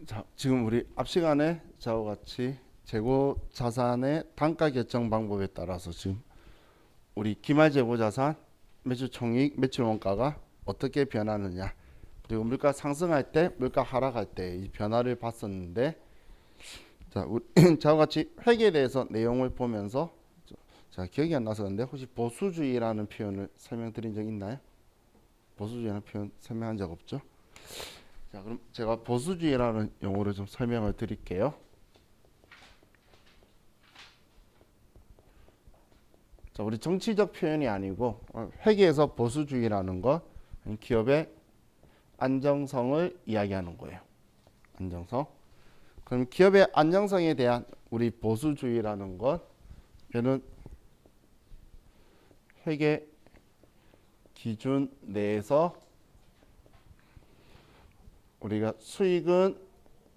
자, 지금 우리 앞 시간에 저와 같이 재고 자산의 단가 결정 방법에 따라서 지금 우리 기말 재고 자산, 매출 총이익, 매출 원가가 어떻게 변하느냐, 그리고 물가 상승할 때, 물가 하락할 때 이 변화를 봤었는데, 자, 우리 저와 같이 회계에 대해서 내용을 보면서 자, 기억이 안 나서 그런데 혹시 보수주의라는 표현을 설명드린 적 있나요? 보수주의라는 표현 설명한 적 없죠? 자, 그럼 제가 보수주의라는 용어를 좀 설명을 드릴게요. 자, 우리 정치적 표현이 아니고 회계에서 보수주의라는 것, 기업의 안정성을 이야기하는 거예요. 안정성. 그럼 기업의 안정성에 대한 우리 보수주의라는 것, 얘는 회계 기준 내에서 우리가 수익은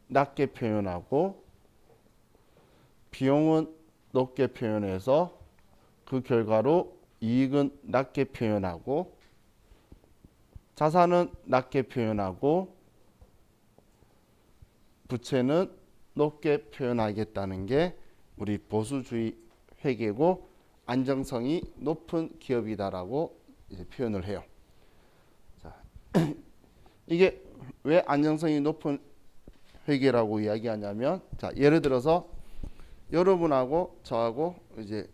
낮게 표현하고 비용은 높게 표현해서 그 결과로 이익은 낮게 표현하고 자산은 낮게 표현하고 부채는 높게 표현하겠다는 게 우리 보수주의 회계고 안정성이 높은 기업이다라고 이제 표현을 해요. 자, 이게 왜 안정성이 높은 회계라고 이야기하냐면, 자, 예를 들어서 여러분하고 저하고 이제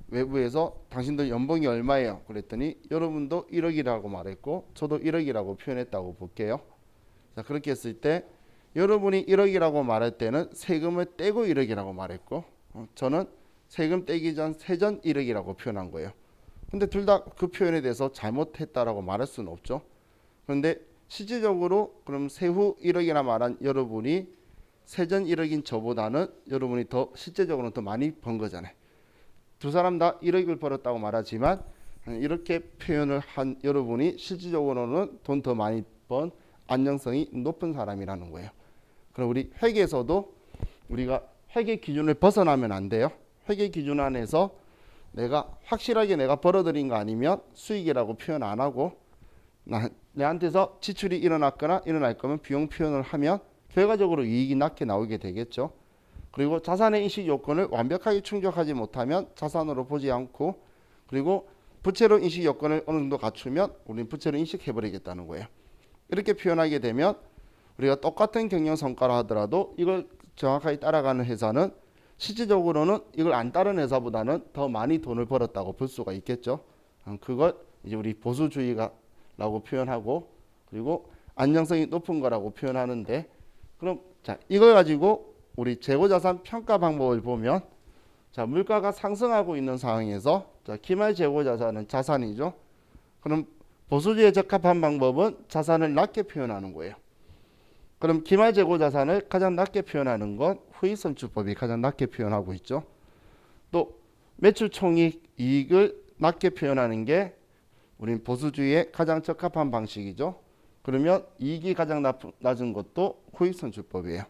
외부에서 당신들 연봉이 얼마예요? 그랬더니 여러분도 1억이라고 말했고 저도 1억이라고 표현했다고 볼게요. 자, 그렇게 했을 때 여러분이 1억이라고 말할 때는 세금을 떼고 1억이라고 말했고 저는 세금 떼기 전 세전 1억이라고 표현한 거예요. 근데 둘 다 그 표현에 대해서 잘못했다라고 말할 수는 없죠. 그런데 실질적으로 그럼 세후 1억이나 말한 여러분이 세전 1억인 저보다는 여러분이 더 실제적으로는 더 많이 번 거잖아요. 두 사람 다 1억을 벌었다고 말하지만 이렇게 표현을 한 여러분이 실질적으로는 돈 더 많이 번 안정성이 높은 사람이라는 거예요. 그럼 우리 회계에서도 우리가 회계 기준을 벗어나면 안 돼요. 회계 기준 안에서 내가 확실하게 내가 벌어들인 거 아니면 수익이라고 표현 안 하고 내한테서 지출이 일어났거나 일어날 거면 비용 표현을 하면 결과적으로 이익이 낮게 나오게 되겠죠. 그리고 자산의 인식 요건을 완벽하게 충족하지 못하면 자산으로 보지 않고, 그리고 부채로 인식 요건을 어느 정도 갖추면 우리는 부채로 인식해버리겠다는 거예요. 이렇게 표현하게 되면 우리가 똑같은 경영 성과라 하더라도 이걸 정확하게 따라가는 회사는 실질적으로는 이걸 안 따른 회사보다는 더 많이 돈을 벌었다고 볼 수가 있겠죠. 그걸 이제 우리 보수주의라고 표현하고, 그리고 안정성이 높은 거라고 표현하는데, 그럼 자, 이걸 가지고 우리 재고자산 평가 방법을 보면, 자, 물가가 상승하고 있는 상황에서 자, 기말 재고자산은 자산이죠. 그럼 보수주의에 적합한 방법은 자산을 낮게 표현하는 거예요. 그럼 기말 재고자산을 가장 낮게 표현하는 건 후익선출법이 가장 낮게 표현하고 있죠. 또 매출 총익 이익을 낮게 표현하는 게 우린 보수주의에 가장 적합한 방식이죠. 그러면 이익이 가장 낮은 것도 후익선출법이에요.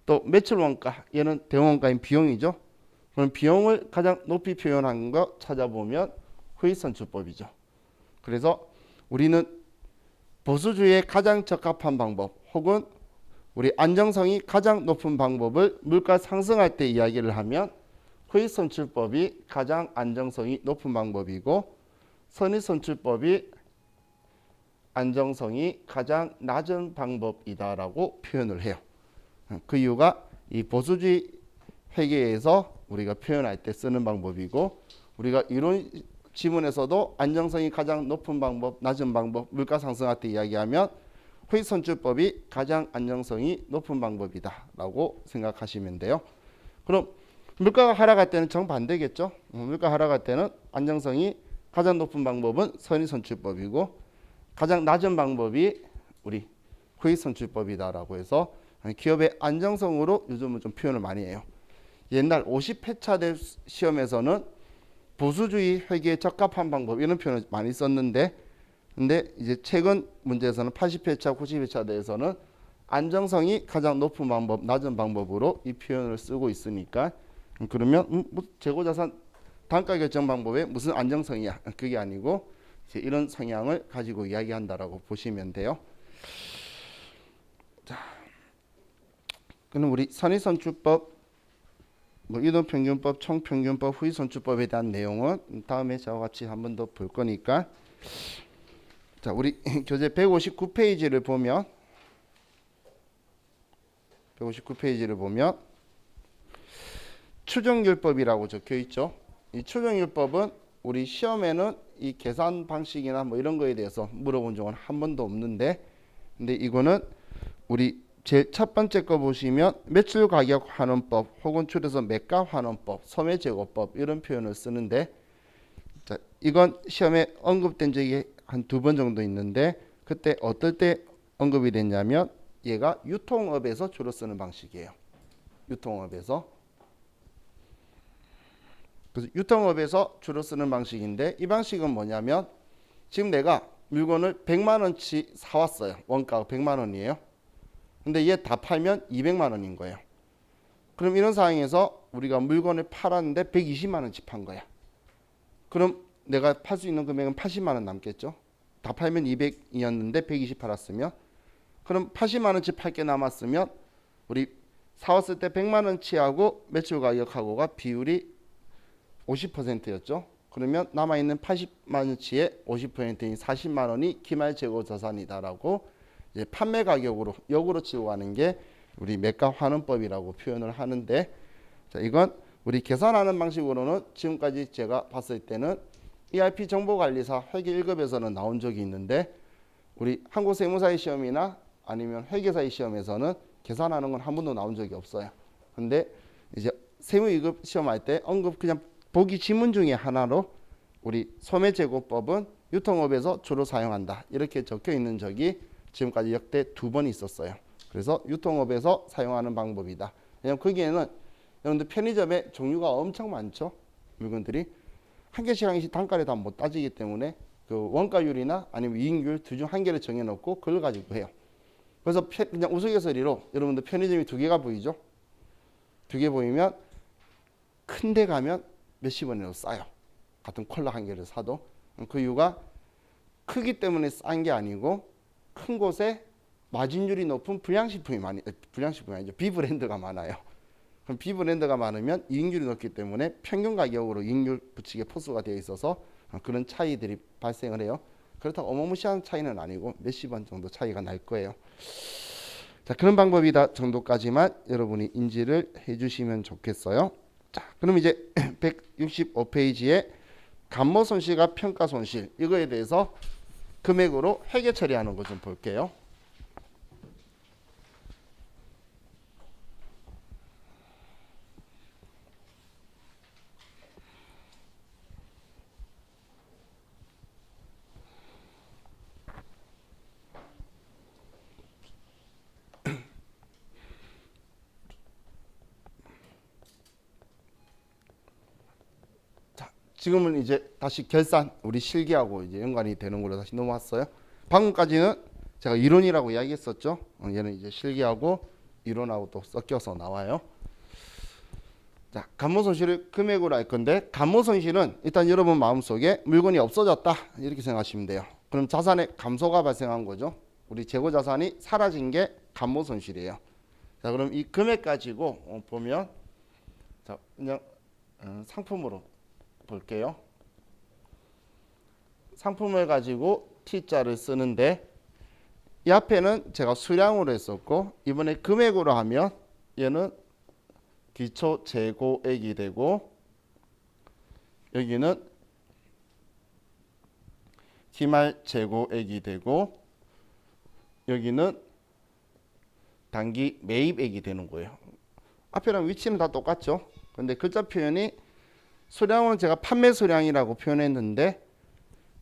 또 매출 원가, 얘는 대원가인 비용이죠. 그럼 비용을 가장 높이 표현한 거 찾아보면 후익선출법이죠. 그래서 우리는 보수주의에 가장 적합한 방법 혹은 우리 안정성이 가장 높은 방법을 물가 상승할 때 이야기를 하면 후익선출법이 가장 안정성이 높은 방법이고 선익선출법이 안정성이 가장 낮은 방법이다라고 표현을 해요. 그 이유가 이 보수주의 회계에서 우리가 표현할 때 쓰는 방법이고, 우리가 이론 지문에서도 안정성이 가장 높은 방법, 낮은 방법, 물가 상승할 때 이야기하면 후익선출법이 가장 안정성이 높은 방법이다라고 생각하시면 돼요. 그럼 물가가 하락할 때는 정반대겠죠. 물가 하락할 때는 안정성이 가장 높은 방법은 선익선출법이고 가장 낮은 방법이 우리 후익선출법이다라고 해서 기업의 안정성으로 요즘은 좀 표현을 많이 해요. 옛날 50회차 시험에서는 보수주의 회계에 적합한 방법 이런 표현을 많이 썼는데, 근데 이제 최근 문제에서는 80회차, 90회차 대해서는 안정성이 가장 높은 방법, 낮은 방법으로 이 표현을 쓰고 있으니까, 그러면 재고자산 단가 결정 방법에 무슨 안정성이야? 그게 아니고 이제 이런 성향을 가지고 이야기한다라고 보시면 돼요. 자, 그럼 우리 선의선출법, 뭐 이동평균법, 총평균법, 후위선출법에 대한 내용은 다음에 저와 같이 한 번 더 볼 거니까, 자 우리 교재 159페이지를 보면 159페이지를 보면 추정율법이라고 적혀 있죠. 이 추정율법은 우리 시험에는 이 계산 방식이나 뭐 이런 거에 대해서 물어본 적은 한 번도 없는데, 근데 이거는 우리 제일 첫 번째 거 보시면 매출 가격 환원법 혹은 줄여서 매가 환원법, 소매 제고법 이런 표현을 쓰는데, 자, 이건 시험에 언급된 적이 한 2번 정도 있는데, 그때 어떨 때 언급이 됐냐면 얘가 유통업에서 주로 쓰는 방식이에요. 유통업에서. 그래서 유통업에서 주로 쓰는 방식인데, 이 방식은 뭐냐면 지금 내가 물건을 100만 원치 사왔어요. 원가가 100만 원이에요. 근데 얘 다 팔면 200만 원인 거예요. 그럼 이런 상황에서 우리가 물건을 팔았는데 120만 원치 판 거야. 그럼 내가 팔 수 있는 금액은 80만 원 남겠죠. 다 팔면 200이었는데 120 팔았으면, 그럼 80만 원치 팔 게 남았으면 우리 사왔을 때 100만 원치하고 매출 가격하고가 비율이 50%였죠. 그러면 남아있는 80만 원치의 50%인 40만 원이 기말 재고 자산이다라고 이제 판매 가격으로 역으로 치고 가는 게 우리 매가 환원법이라고 표현을 하는데, 자, 이건 우리 계산하는 방식으로는 지금까지 제가 봤을 때는 ERP 정보관리사 회계 1급에서는 나온 적이 있는데, 우리 한국세무사의 시험이나 아니면 회계사의 시험에서는 계산하는 건 한 번도 나온 적이 없어요. 근데 이제 세무 2급 시험할 때 언급 그냥 보기 지문 중에 하나로 우리 소매제고법은 유통업에서 주로 사용한다 이렇게 적혀 있는 적이 지금까지 역대 2번 있었어요. 그래서 유통업에서 사용하는 방법이다. 왜냐하면 거기에는 여러분들 편의점에 종류가 엄청 많죠. 물건들이 한 개씩 한 개씩 단가를 다 못 따지기 때문에 그 원가율이나 아니면 이익률 둘 중 한 개를 정해놓고 그걸 가지고 해요. 그래서 그냥 우스갯소리로 여러분들 편의점이 2개가 보이죠. 2개 보이면 큰 데 가면 몇십 원이라도 싸요. 같은 콜라 한 개를 사도. 그 이유가 크기 때문에 싼 게 아니고 큰 곳에 마진율이 높은 불량식품이 아니죠. 비브랜드가 많아요. 그럼 비브랜드가 많으면 이익률이 높기 때문에 평균 가격으로 이익률 붙이기에 포스가 되어 있어서 그런 차이들이 발생을 해요. 그렇다고 어마무시한 차이는 아니고 몇십 원 정도 차이가 날 거예요. 자, 그런 방법이다 정도까지만 여러분이 인지를 해주시면 좋겠어요. 자, 그럼 이제 165페이지에 감모 손실과 평가 손실 이거에 대해서 금액으로 회계 처리하는 거 좀 볼게요. 지금은 이제 다시 결산 우리 실기하고 이제 연관이 되는 걸로 다시 넘어왔어요. 방금까지는 제가 이론이라고 이야기했었죠. 얘는 이제 실기하고 이론하고 또 섞여서 나와요. 자, 감모손실을 금액으로 할 건데, 감모손실은 일단 여러분 마음속에 물건이 없어졌다 이렇게 생각하시면 돼요. 그럼 자산의 감소가 발생한 거죠. 우리 재고 자산이 사라진 게 감모손실이에요. 자, 그럼 이 금액 가지고 보면, 자, 그냥 상품으로 볼게요. 상품을 가지고 T자를 쓰는데, 이 앞에는 제가 수량으로 했었고 이번에 금액으로 하면 얘는 기초 재고액이 되고, 여기는 기말 재고액이 되고, 여기는 단기 매입액이 되는 거예요. 앞에랑 위치는 다 똑같죠. 근데 글자 표현이 수량은 제가 판매 수량이라고 표현했는데,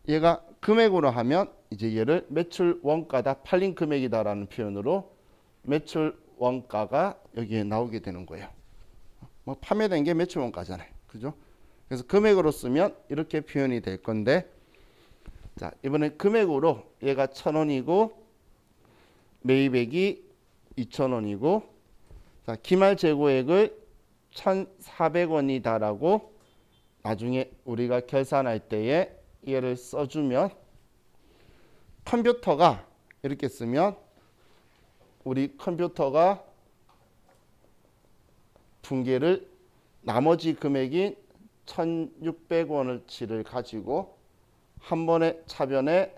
얘가 금액으로 하면 이제 얘를 매출 원가다, 팔린 금액이다라는 표현으로 매출 원가가 여기에 나오게 되는 거예요. 뭐 판매된 게 매출 원가잖아요. 그죠? 그래서 금액으로 쓰면 이렇게 표현이 될 건데, 자, 이번에 금액으로 얘가 1,000원이고 매입액이 2,000원이고, 자, 기말 재고액을 1,400원이다라고 나중에 우리가 결산할 때에 얘를 써주면, 컴퓨터가 이렇게 쓰면 우리 컴퓨터가 분계를 나머지 금액인 1,600원어치를 가지고 한 번에 차변에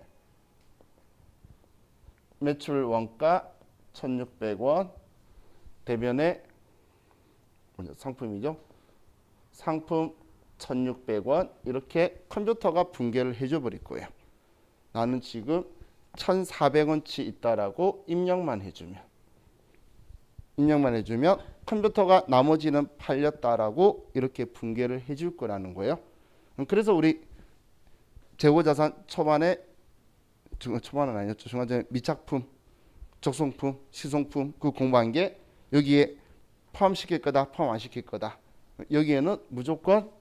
매출 원가 1,600원, 대변에 먼저 상품이죠. 상품 1,600원 이렇게 컴퓨터가 분계를 해줘 버릴 거예요. 나는 지금 1,400원치 있다라고 입력만 해주면 컴퓨터가 나머지는 팔렸다라고 이렇게 분계를 해줄 거라는 거예요. 그래서 우리 재고자산 초반은 아니었죠. 중간에 미착품, 적성품, 시성품 그 공부한 게 여기에 포함시킬 거다, 포함 안 시킬 거다. 여기에는 무조건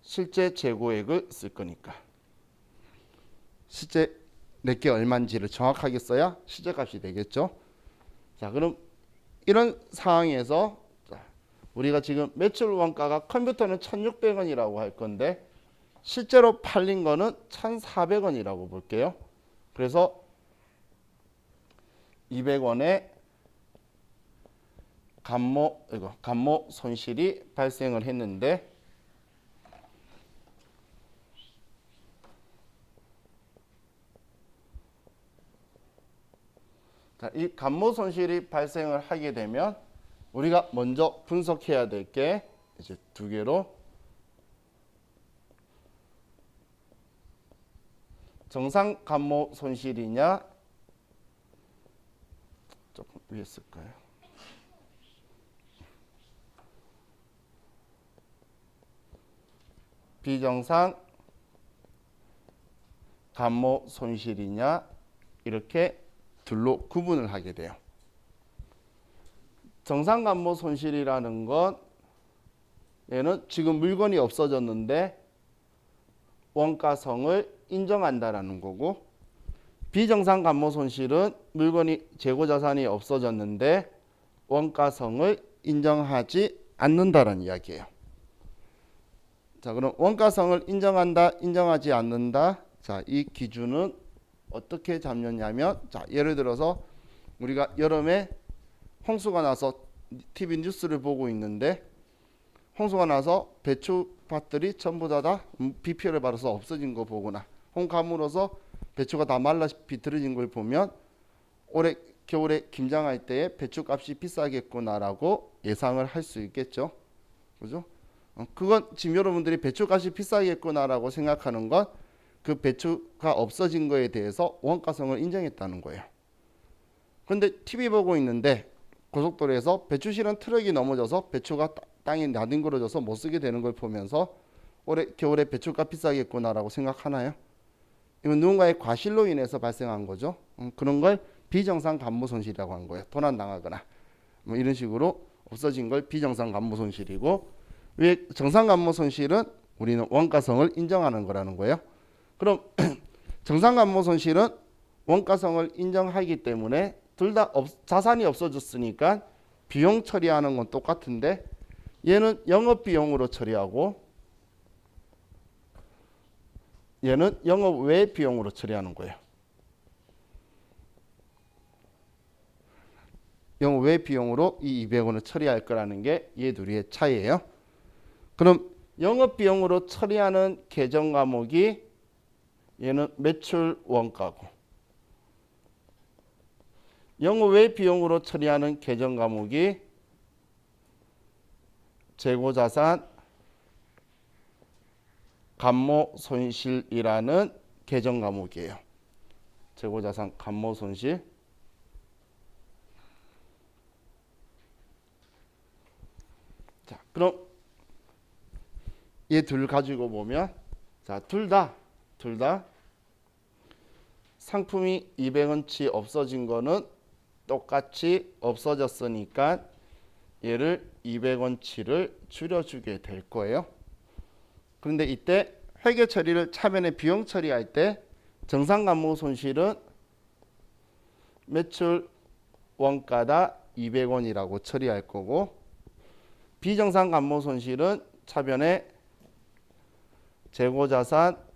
실제 재고액을 쓸 거니까 실제 내게 얼마인지를 정확하게 써야 실제값이 되겠죠. 자, 그럼 이런 상황에서 우리가 지금 매출 원가가 컴퓨터는 1,600원이라고 할 건데 실제로 팔린 거는 1,400원이라고 볼게요. 그래서 200원의 감모 손실이 발생을 했는데 자, 이 감모 손실이 발생을 하게 되면 우리가 먼저 분석해야 될 게 이제 두 개로 정상 감모 손실이냐 조금 위에 쓸까요? 비정상 감모 손실이냐 이렇게 둘로 구분을 하게 돼요. 정상 감모 손실이라는 건 얘는 지금 물건이 없어졌는데 원가성을 인정한다라는 거고, 비정상 감모 손실은 물건이 재고자산이 없어졌는데 원가성을 인정하지 않는다라는 이야기예요. 자, 그럼 원가성을 인정한다, 인정하지 않는다. 자, 이 기준은 어떻게 잡느냐면, 자, 예를 들어서 우리가 여름에 홍수가 나서 TV 뉴스를 보고 있는데 홍수가 나서 배추밭들이 전부 다 비피를 받아서 없어진 거 보거나 홍가물어서 배추가 다 말라 비틀어진 걸 보면 올해 겨울에 김장할 때에 배추값이 비싸겠구나라고 예상을 할 수 있겠죠. 그죠? 그건 지금 여러분들이 배추값이 비싸겠구나라고 생각하는 건 그 배추가 없어진 거에 대해서 원가성을 인정했다는 거예요. 그런데 TV 보고 있는데 고속도로에서 배추 실은 트럭이 넘어져서 배추가 땅에 나뒹굴어져서 못 쓰게 되는 걸 보면서 올해 겨울에 배추가 비싸겠구나라고 생각하나요? 이건 누군가의 과실로 인해서 발생한 거죠. 그런 걸 비정상 감모 손실이라고 하는 거예요. 도난당하거나 뭐 이런 식으로 없어진 걸 비정상 감모 손실이고, 왜 정상 감모 손실은 우리는 원가성을 인정하는 거라는 거예요. 그럼 정상 감모 손실은 원가성을 인정하기 때문에 둘 다 자산이 없어졌으니까 비용 처리하는 건 똑같은데 얘는 영업비용으로 처리하고 얘는 영업 외 비용으로 처리하는 거예요. 영업 외 비용으로 이 200원을 처리할 거라는 게 얘 둘의 차이예요. 그럼 영업 비용으로 처리하는 계정 과목이 얘는 매출 원가고, 영업 외 비용으로 처리하는 계정 과목이 재고자산 감모 손실이라는 계정 과목이에요. 재고자산 감모 손실. 자, 그럼 얘 둘 가지고 보면, 자, 둘 다 상품이 200원치 없어진 거는 똑같이 없어졌으니까 얘를 200원치를 줄여주게 될 거예요. 그런데 이때 회계 처리를 차변에 비용 처리할 때 정상 감모 손실은 매출 원가다 200원이라고 처리할 거고, 비정상 감모 손실은 차변에 재고자산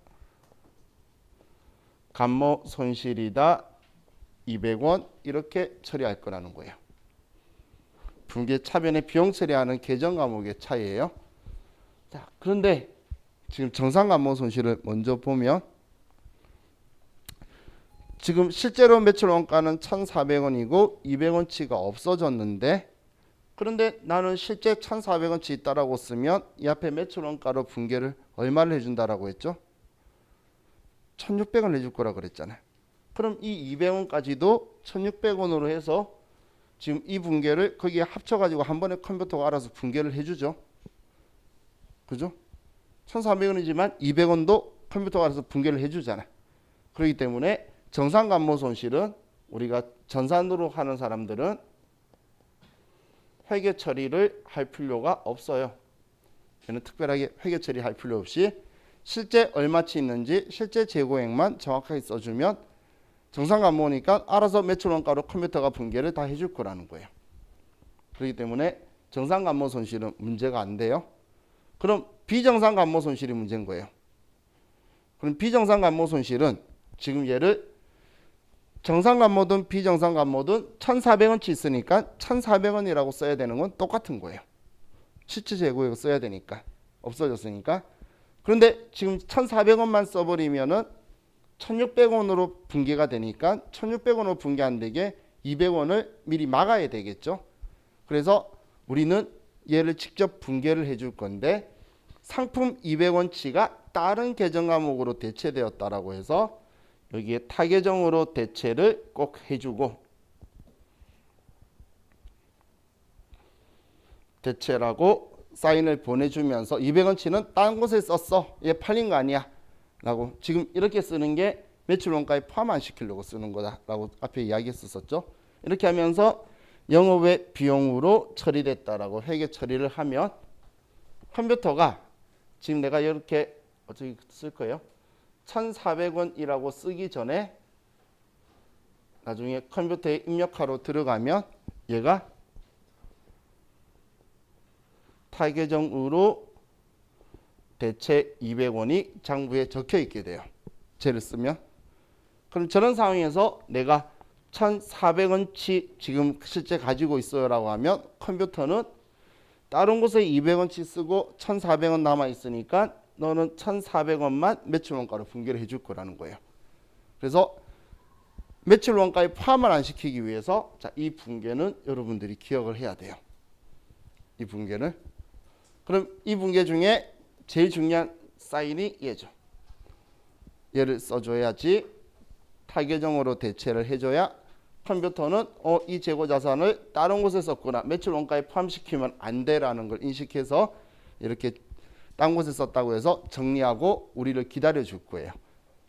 감모 손실이다 200원 이렇게 처리할 거라는 거예요. 분기 차변의 비용 처리하는 계정 과목의 차이예요. 자, 그런데 지금 정상 감모 손실을 먼저 보면 지금 실제로 매출 원가는 1,400원이고 200원치가 없어졌는데, 그런데 나는 실제 1,400원치 있다라고 쓰면 이 앞에 매출 원가로 분계를 얼마를 해준다라고 했죠? 1,600원 해줄 거라 그랬잖아요. 그럼 이 200원까지도 1,600원으로 해서 지금 이 분계를 거기에 합쳐가지고 한 번에 컴퓨터가 알아서 분계를 해주죠. 그죠? 1,400원이지만 200원도 컴퓨터가 알아서 분계를 해주잖아요. 그렇기 때문에 정상 감모 손실은 우리가 전산으로 하는 사람들은 회계 처리를 할 필요가 없어요. 얘는 특별하게 회계 처리할 필요 없이 실제 얼마치 있는지 실제 재고액만 정확하게 써주면 정상 감모니까 알아서 매출 원가로 컴퓨터가 분계를 다 해줄 거라는 거예요. 그렇기 때문에 정상 감모 손실은 문제가 안 돼요. 그럼 비정상 감모 손실이 문제인 거예요. 그럼 비정상 감모 손실은 지금 얘를 정상 감모든 비정상 감모든 1,400원치 있으니까 1,400원이라고 써야 되는 건 똑같은 거예요. 실제 재고액을 써야 되니까. 없어졌으니까. 그런데 지금 1,400원만 써버리면은 1,600원으로 분계가 되니까 1,600원으로 분계 안 되게 200원을 미리 막아야 되겠죠. 그래서 우리는 얘를 직접 분계를 해줄 건데 상품 200원치가 다른 계정 과목으로 대체되었다라고 해서 여기에 타계정으로 대체를 꼭 해주고, 대체라고 사인을 보내주면서 200원치는 다른 곳에 썼어. 얘 팔린 거 아니야. 라고 지금 이렇게 쓰는 게 매출 원가에 포함 안 시키려고 쓰는 거다라고 앞에 이야기했었죠. 이렇게 하면서 영업외 비용으로 처리됐다라고 회계 처리를 하면 컴퓨터가 지금 내가 이렇게 어떻게 쓸 거예요? 1,400원이라고 쓰기 전에 나중에 컴퓨터에 입력하러 들어가면 얘가 타계정으로 대체 200원이 장부에 적혀 있게 돼요. 쟤를 쓰면. 그럼 저런 상황에서 내가 1,400원치 지금 실제 가지고 있어요 라고 하면 컴퓨터는 다른 곳에 200원치 쓰고 1,400원 남아 있으니까 너는 1,400원만 매출 원가로 분계를 해줄 거라는 거예요. 그래서 매출 원가에 포함을 안 시키기 위해서 자, 이 분계는 여러분들이 기억을 해야 돼요. 이 분계를. 그럼 이 분계 중에 제일 중요한 사인이 얘죠. 얘를 써줘야지 타계정으로 대체를 해줘야 컴퓨터는 이 재고 자산을 다른 곳에 썼구나. 매출 원가에 포함시키면 안 돼라는 걸 인식해서 이렇게 딴 곳에 썼다고 해서 정리하고 우리를 기다려 줄 거예요.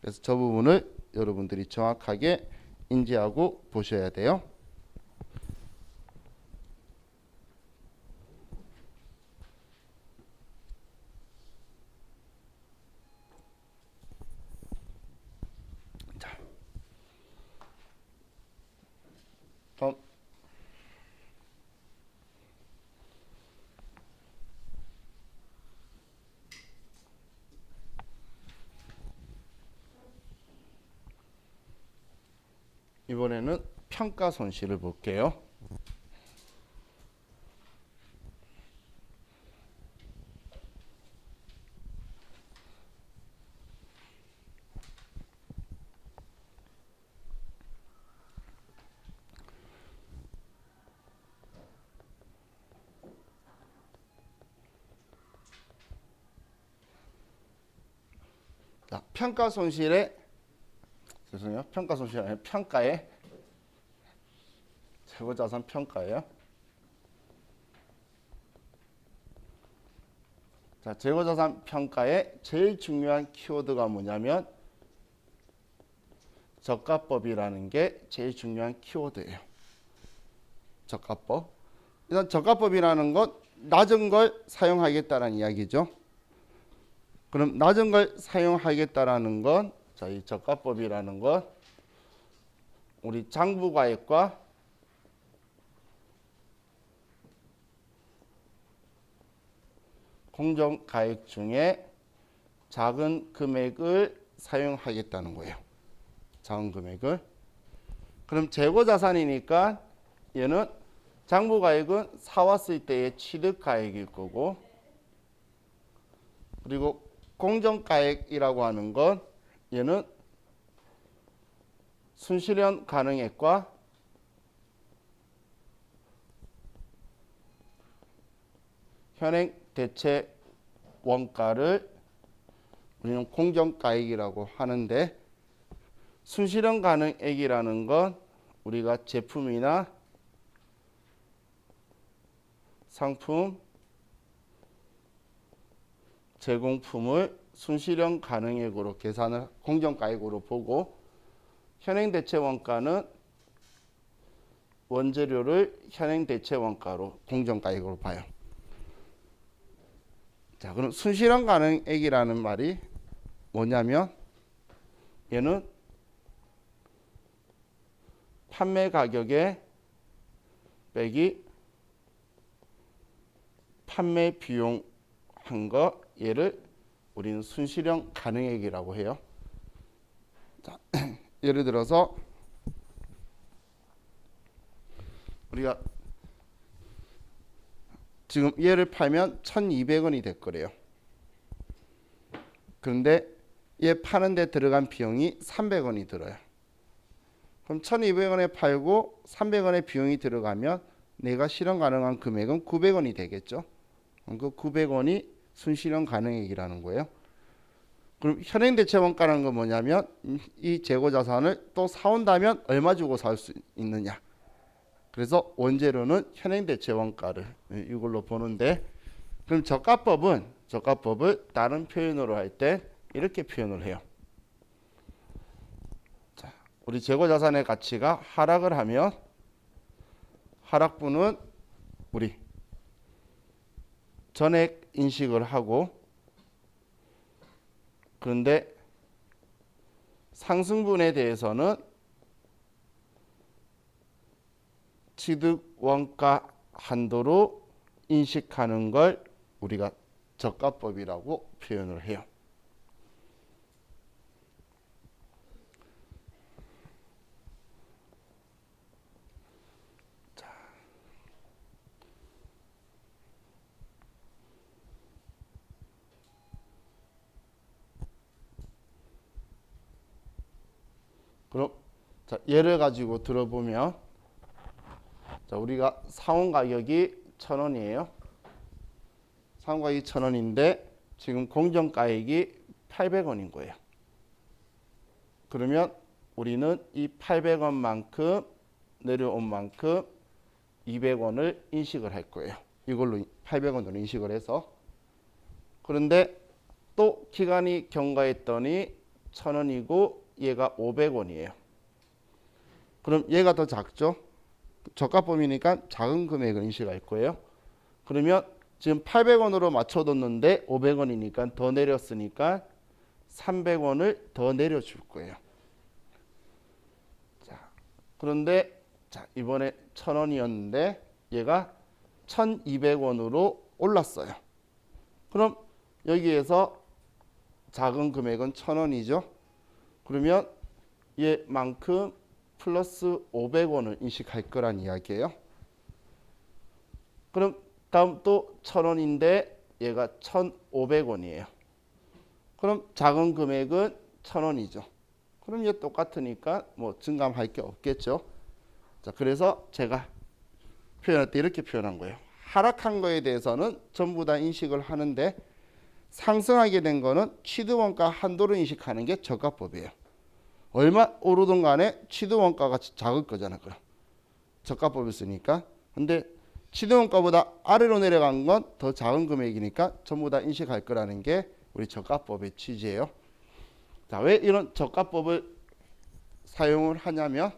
그래서 저 부분을 여러분들이 정확하게 인지하고 보셔야 돼요. 자, 다음. 이번에는 평가 손실을 볼게요. 자, 평가 손실의 죄송해요. 평가 손실 아니라 평가의 재고자산 평가예요. 자, 재고자산 평가의 제일 중요한 키워드가 뭐냐면 저가법이라는 게 제일 중요한 키워드예요. 저가법. 일단 저가법이라는 건 낮은 걸 사용하겠다라는 이야기죠. 그럼 낮은 걸 사용하겠다라는 건 자, 이 저가법이라는 건 우리 장부가액과 공정가액 중에 작은 금액을 사용하겠다는 거예요. 작은 금액을. 그럼 재고자산이니까 얘는 장부가액은 사왔을 때의 취득가액일 거고, 그리고 공정가액이라고 하는 건 얘는 순실현 가능액과 현행 대체 원가를 우리는 공정가액이라고 하는데, 순실현 가능액이라는 건 우리가 제품이나 상품, 제공품을 순실현 가능액으로 계산을 공정가액으로 보고, 현행 대체 원가는 원재료를 현행 대체 원가로 공정가액으로 봐요. 자, 그럼 순실현 가능액이라는 말이 뭐냐면 얘는 판매 가격에 빼기 판매 비용 한 거, 얘를 우리는 순실현 가능액이라고 해요. 자, 예를 들어서 우리가 지금 얘를 팔면 1,200원이 될 거래요. 그런데 얘 파는데 들어간 비용이 300원이 들어요. 그럼 1,200원에 팔고 300원의 비용이 들어가면 내가 실현 가능한 금액은 900원이 되겠죠. 그 900원이 순실현 가능액이라는 거예요. 그럼 현행 대체 원가라는 건 뭐냐면 이 재고 자산을 또 사온다면 얼마 주고 살 수 있느냐. 그래서 원재료는 현행 대체 원가를 이걸로 보는데, 그럼 저가법을 다른 표현으로 할 때 이렇게 표현을 해요. 자, 우리 재고 자산의 가치가 하락을 하면 하락분은 우리 전액 인식을 하고, 그런데 상승분에 대해서는 취득 원가 한도로 인식하는 걸 우리가 저가법이라고 표현을 해요. 자, 그럼 자, 예를 가지고 들어보면, 자, 우리가 사온 가격이 1,000원이에요. 사온 가격이 1,000원인데 지금 공정가액이 800원인 거예요. 그러면 우리는 이 800원만큼 내려온 만큼 200원을 인식을 할 거예요. 이걸로 800원으로 인식을 해서. 그런데 또 기간이 경과했더니 1,000원이고 얘가 500원이에요. 그럼 얘가 더 작죠? 저가법이니까 작은 금액을 인식할 거예요. 그러면 지금 800원으로 맞춰뒀는데 500원이니까 더 내렸으니까 300원을 더 내려줄 거예요. 자, 그런데 자, 이번에 1,000원이었는데 얘가 1,200원으로 올랐어요. 그럼 여기에서 작은 금액은 1,000원이죠. 그러면 얘만큼 플러스 500원을 인식할 거란 이야기예요. 그럼 다음 또 1,000원인데 얘가 1,500원이에요. 그럼 작은 금액은 1,000원이죠. 그럼 얘 똑같으니까 뭐 증감할 게 없겠죠. 자, 그래서 제가 표현할 때 이렇게 표현한 거예요. 하락한 거에 대해서는 전부 다 인식을 하는데 상승하게 된 거는 취득원가 한도를 인식하는 게 저가법이에요. 얼마 오르든 간에 취득원가가 작을 거잖아요. 그럼 저가법이었으니까. 근데 취득원가보다 아래로 내려간 건 더 작은 금액이니까 전부 다 인식할 거라는 게 우리 저가법의 취지예요. 자, 왜 이런 저가법을 사용을 하냐면,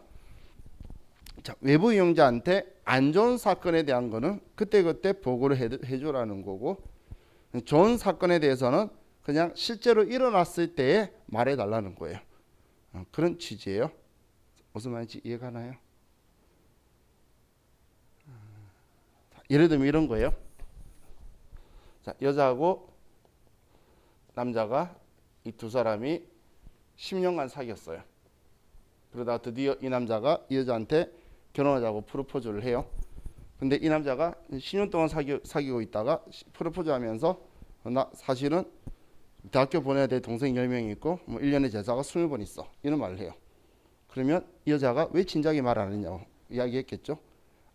자, 외부 이용자한테 안 좋은 사건에 대한 거는 그때그때 보고를 해줘라는 거고, 좋은 사건에 대해서는 그냥 실제로 일어났을 때에 말해달라는 거예요. 그런 취지예요. 무슨 말인지 이해가나요? 예를 들면 이런 거예요. 자, 여자하고 남자가 이 두 사람이 10년간 사귀었어요. 그러다 드디어 이 남자가 이 여자한테 결혼하자고 프로포즈를 해요. 근데 이 남자가 10년 동안 사귀고 있다가 프로포즈 하면서 나 사실은 대학교 보내야 될 동생 10명이 있고 뭐 1년에 제사가 20번 있어. 이런 말을 해요. 그러면 이 여자가 왜 진작에 말 안 했냐고 이야기했겠죠.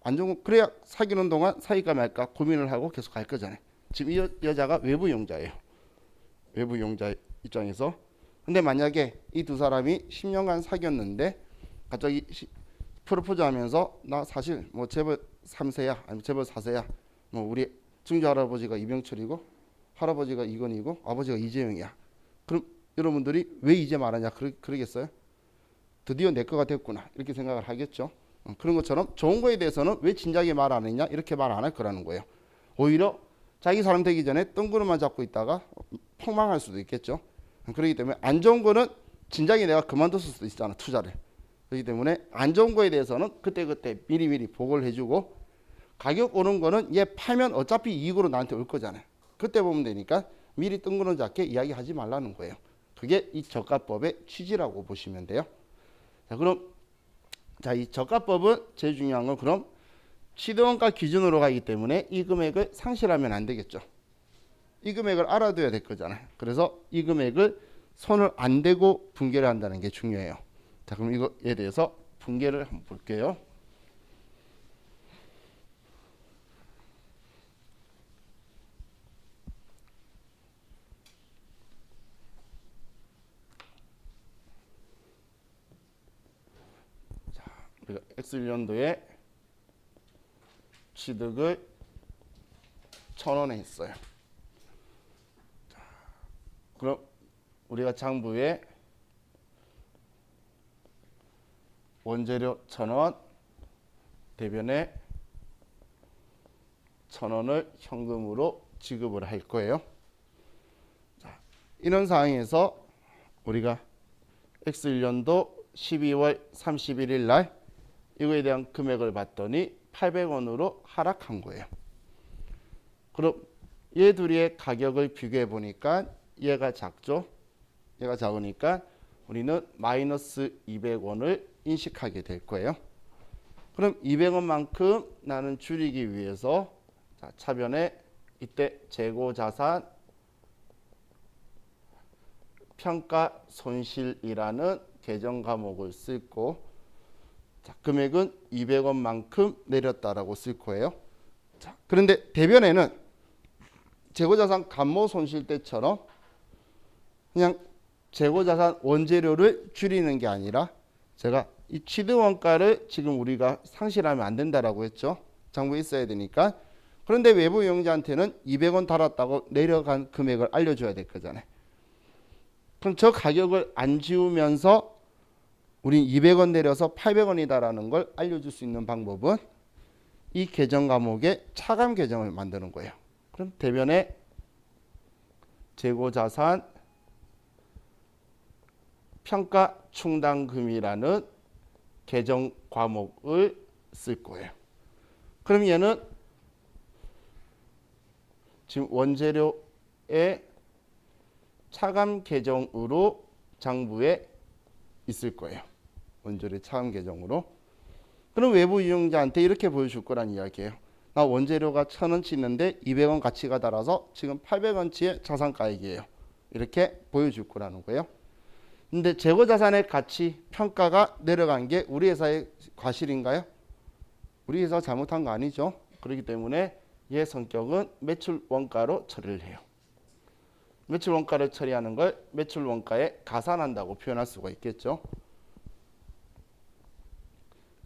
안 좋은 그래야 사귀는 동안 사귈까 말까 고민을 하고 계속 갈 거잖아요. 지금 이 여자가 외부 용자예요. 외부 용자 입장에서. 근데 만약에 이 두 사람이 10년간 사귀었는데 갑자기 프로포즈 하면서 나 사실 뭐 재벌 3세야 아니면 재벌 4세야 뭐 우리 증조 할아버지가 이병철이고 할아버지가 이건희고 아버지가 이재용이야. 그럼 여러분들이 왜 이제 말하냐 그러겠어요? 드디어 내 거가 됐구나 이렇게 생각을 하겠죠. 그런 것처럼 좋은 거에 대해서는 왜 진작에 말 안 했냐 이렇게 말 안 할 거라는 거예요. 오히려 자기 사람 되기 전에 뜬구름만 잡고 있다가 폭망할 수도 있겠죠. 그렇기 때문에 안 좋은 거는 진작에 내가 그만뒀을 수도 있잖아 투자를. 그렇기 때문에 안 좋은 거에 대해서는 그때그때 미리미리 보고를 해주고 가격 오른 거는 얘 팔면 어차피 이익으로 나한테 올 거잖아요. 그때 보면 되니까 미리 뜬구름 잡게 이야기하지 말라는 거예요. 그게 이 저가법의 취지라고 보시면 돼요. 자, 그럼 이 저가법은 제일 중요한 건 그럼 시드원가 기준으로 가기 때문에 이 금액을 상실하면 안 되겠죠. 이 금액을 알아둬야 될 거잖아요. 그래서 이 금액을 손을 안 대고 분괴를 한다는 게 중요해요. 자, 그럼 이거에 대해서 분괴를 한번 볼게요. 자, 우리가 X1년도에 취득을 1,000원에 했어요. 자, 그럼 우리가 장부에 원재료 1,000원, 대변에 1,000원을 현금으로 지급을 할 거예요. 자, 이런 상황에서 우리가 X1년도 12월 31일 날 이거에 대한 금액을 봤더니 800원으로 하락한 거예요. 그럼 얘 둘의 가격을 비교해 보니까 얘가 작죠. 얘가 작으니까 우리는 마이너스 200원을 인식하게 될 거예요. 그럼 200원만큼 나는 줄이기 위해서 자, 차변에 이때 재고자산 평가 손실이라는 계정 과목을 쓸고 자, 금액은 200원만큼 내렸다라고 쓸 거예요. 자, 그런데 대변에는 재고자산 감모 손실 때처럼 그냥 재고자산 원재료를 줄이는 게 아니라 제가 이 취득원가를 지금 우리가 상실하면 안 된다라고 했죠. 장부에 있어야 되니까. 그런데 외부 이용자한테는 200원 달았다고 내려간 금액을 알려줘야 될 거잖아요. 그럼 저 가격을 안 지우면서 우린 200원 내려서 800원이다라는 걸 알려줄 수 있는 방법은 이 계정 과목에 차감 계정을 만드는 거예요. 그럼 대변에 재고자산 평가 충당금이라는 계정 과목을 쓸 거예요. 그럼 얘는 지금 원재료의 차감 계정으로 장부에 있을 거예요. 원재료 차감 계정으로. 그럼 외부 이용자한테 이렇게 보여줄 거란 이야기예요. 나 원재료가 1,000원치 있는데 200원 가치가 달아서 지금 800원치의 자산가액이에요. 이렇게 보여줄 거라는 거예요. 근데 재고자산의 가치 평가가 내려간 게 우리 회사의 과실인가요? 우리 회사가 잘못한 거 아니죠. 그렇기 때문에 얘 성격은 매출 원가로 처리를 해요. 매출 원가를 처리하는 걸 매출 원가에 가산한다고 표현할 수가 있겠죠.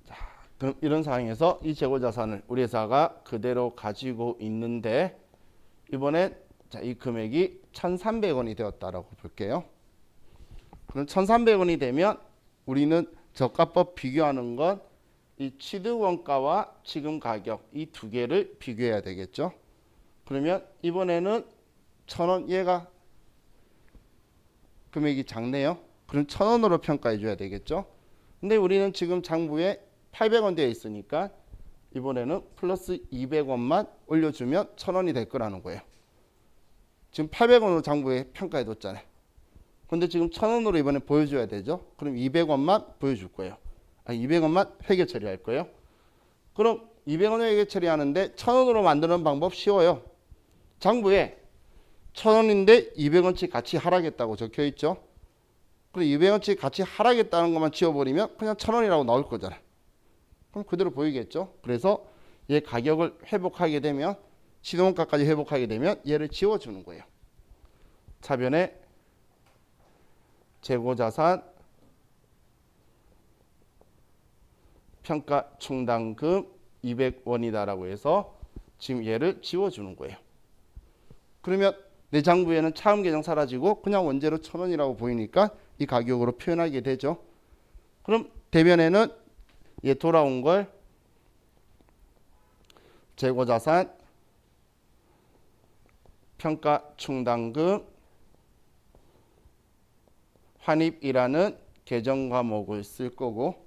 자, 그럼 이런 상황에서 이 재고자산을 우리 회사가 그대로 가지고 있는데 이번엔 자, 이 금액이 1,300원이 되었다라고 볼게요. 그럼 1,300원이 되면 우리는 저가법 비교하는 건 이 취득원가와 지금 가격 이 두 개를 비교해야 되겠죠. 그러면 이번에는 1,000원 얘가 금액이 작네요. 그럼 1,000원으로 평가해 줘야 되겠죠. 근데 우리는 지금 장부에 800원 되어 있으니까 이번에는 플러스 200원만 올려주면 1,000원이 될 거라는 거예요. 지금 800원으로 장부에 평가해 뒀잖아요. 근데 지금 1,000원으로 이번에 보여줘야 되죠. 그럼 200원만 보여줄 거예요. 200원만 회계 처리할 거예요. 그럼 200원 회계 처리하는데 1,000원으로 만드는 방법 쉬워요. 장부에 1,000원인데 200원치 같이 하락했다고 적혀 있죠. 그리고 200원치 같이 하락했다는 것만 지워버리면 그냥 1,000원이라고 나올 거잖아요. 그럼 그대로 보이겠죠. 그래서 얘 가격을 회복하게 되면 시동원가까지 회복하게 되면 얘를 지워주는 거예요. 차변에 재고자산 평가 충당금 200원이다라고 해서 지금 얘를 지워주는 거예요. 그러면 내 장부에는 차음 계정 사라지고 그냥 원재료 1,000원이라고 보이니까 이 가격으로 표현하게 되죠. 그럼 대변에는 얘 돌아온 걸 재고자산 평가 충당금 환입이라는 계정 과목을 쓸 거고,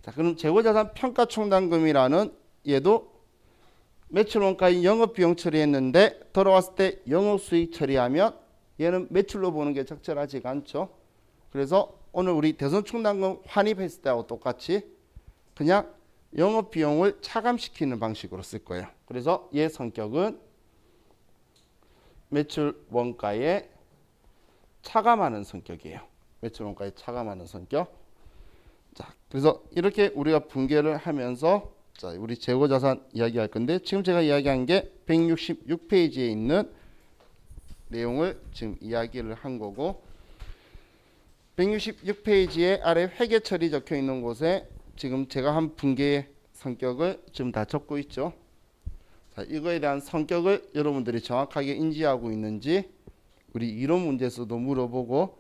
자, 그럼 재고자산 평가 충당금이라는 얘도 매출원가인 영업비용 처리했는데 돌아왔을 때 영업수익 처리하면 얘는 매출로 보는 게 적절하지가 않죠. 그래서 오늘 우리 대손충당금 환입했을 때하고 똑같이 그냥 영업비용을 차감시키는 방식으로 쓸 거예요. 그래서 얘 성격은 매출원가에 차감하는 성격이에요. 매출원가에 차감하는 성격. 자, 그래서 이렇게 우리가 분개를 하면서 자, 우리 재고자산 이야기할 건데 지금 제가 이야기한 게 166페이지에 있는 내용을 지금 이야기를 한 거고, 166페이지에 아래 회계 처리 적혀 있는 곳에 지금 제가 한 분개의 성격을 지금 다 적고 있죠. 자, 이거에 대한 성격을 여러분들이 정확하게 인지하고 있는지 우리 이론 문제에서도 물어보고,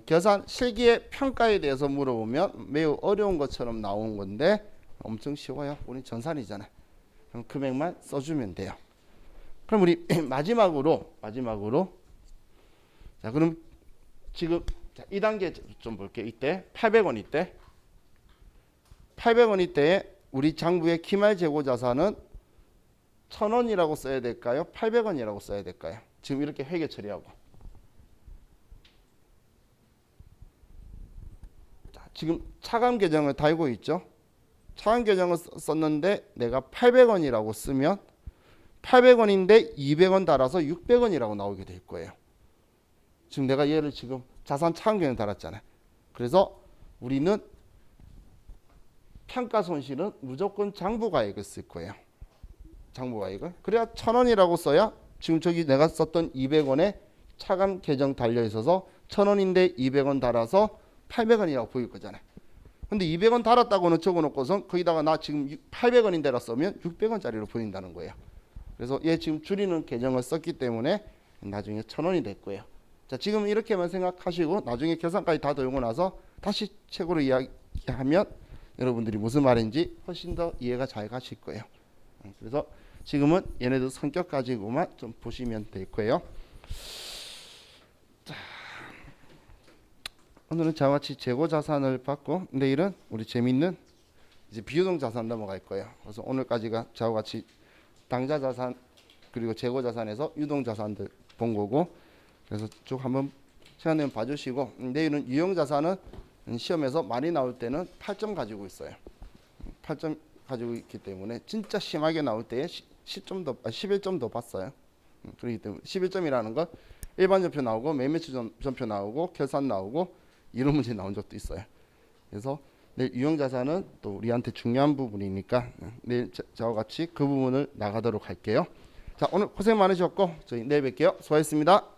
계산 실기의 평가에 대해서 물어보면 매우 어려운 것처럼 나온 건데 엄청 쉬워요. 우리 전산이잖아요. 그럼 금액만 써주면 돼요. 그럼 우리 마지막으로 자, 그럼 지금 자, 2단계 좀 볼게요. 이때 800원 이때 800원 이때에 우리 장부의 기말 재고 자산은 1,000원이라고 써야 될까요? 800원이라고 써야 될까요? 지금 이렇게 회계 처리하고. 자, 지금 차감 계정을 달고 있죠. 차감 계정을 썼는데 내가 800원이라고 쓰면 800원인데 200원 달아서 600원이라고 나오게 될 거예요. 지금 내가 얘를 지금 자산 차감 계정 달았잖아요. 그래서 우리는 평가 손실은 무조건 장부가액을 쓸 거예요. 장부가액을. 그래야 1,000원이라고 써야 지금 저기 내가 썼던 200원에 차감 계정 달려 있어서 1,000원인데 200원 달아서 800원이라고 보일 거잖아요. 근데 200원 달았다고는 적어놓고선 거기다가 나 지금 800원인데라 쓰면 600원짜리로 보인다는 거예요. 그래서 얘 지금 줄이는 계정을 썼기 때문에 나중에 1,000원이 될 거예요. 자, 지금 이렇게만 생각하시고 나중에 계산까지 다 돌고 나서 다시 책으로 이야기하면 여러분들이 무슨 말인지 훨씬 더 이해가 잘 가실 거예요. 그래서 지금은 얘네들 성격 가지고만 좀 보시면 될 거예요. 자, 오늘은 저와 같이 재고 자산을 봤고 내일은 우리 재밌는 이제 비유동 자산 넘어갈 거예요. 그래서 오늘까지가 저와 같이 당좌 자산 그리고 재고 자산에서 유동 자산들 본 거고, 그래서 쭉 한번 시간 내면 봐주시고, 내일은 유형 자산은 시험에서 많이 나올 때는 8점 가지고 있어요. 8점 가지고 있기 때문에 진짜 심하게 나올 때에 11점 더 봤어요. 그렇기 때문에 11점이라는 건 일반 전표 나오고 매매추 전표 나오고 결산 나오고 이런 문제 나온 적도 있어요. 그래서 내일 유형 자산은 또 우리한테 중요한 부분이니까 내일 저와 같이 그 부분을 나가도록 할게요. 자, 오늘 고생 많으셨고 저희 내일 뵐게요. 수고하셨습니다.